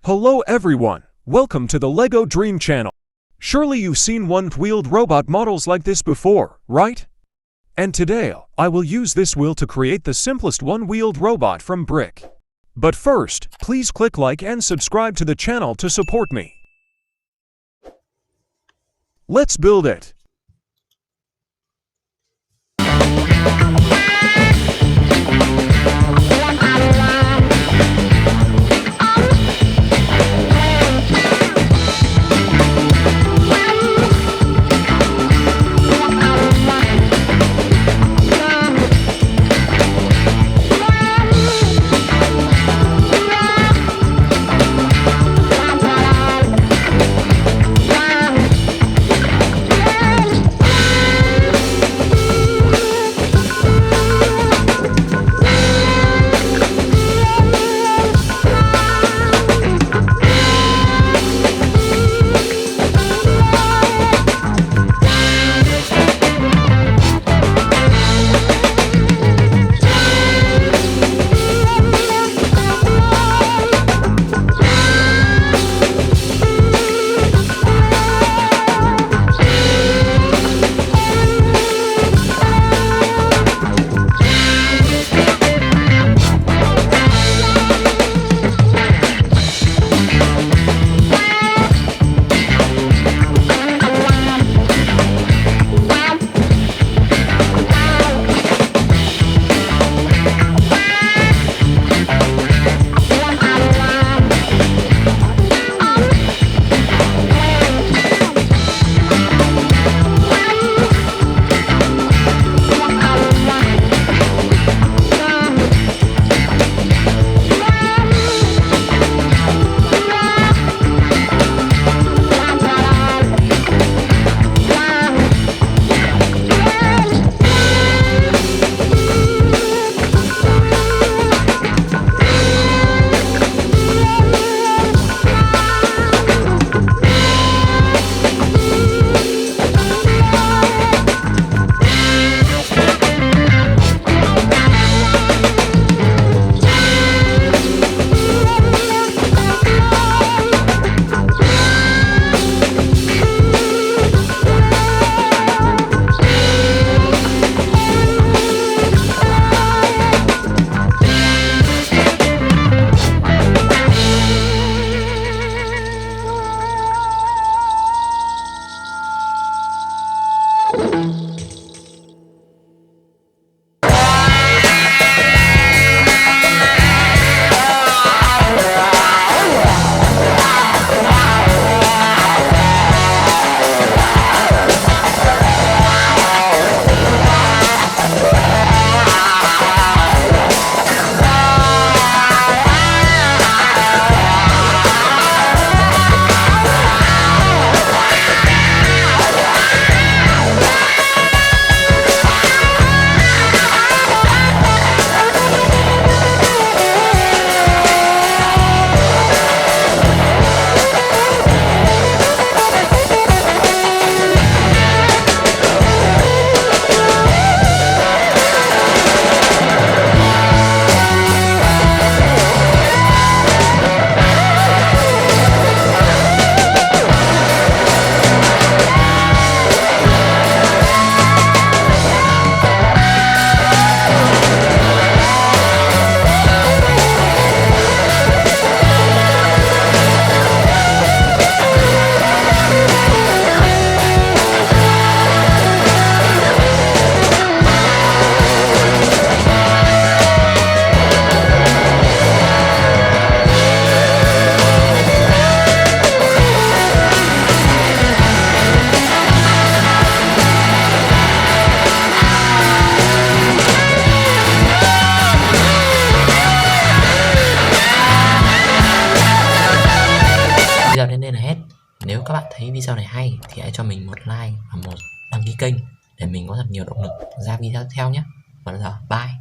Hello everyone, welcome to the Lego Dream Channel. Surely you've seen one-wheeled robot models like this before, right? And today, I will use this wheel to create the simplest one-wheeled robot from brick. But first, please click like and subscribe to the channel to support me. Let's build it. Video đến đây là hết. Nếu các bạn thấy video này hay thì hãy cho mình một like và một đăng ký kênh để mình có thật nhiều động lực ra video tiếp theo nhé. Còn bây giờ bye.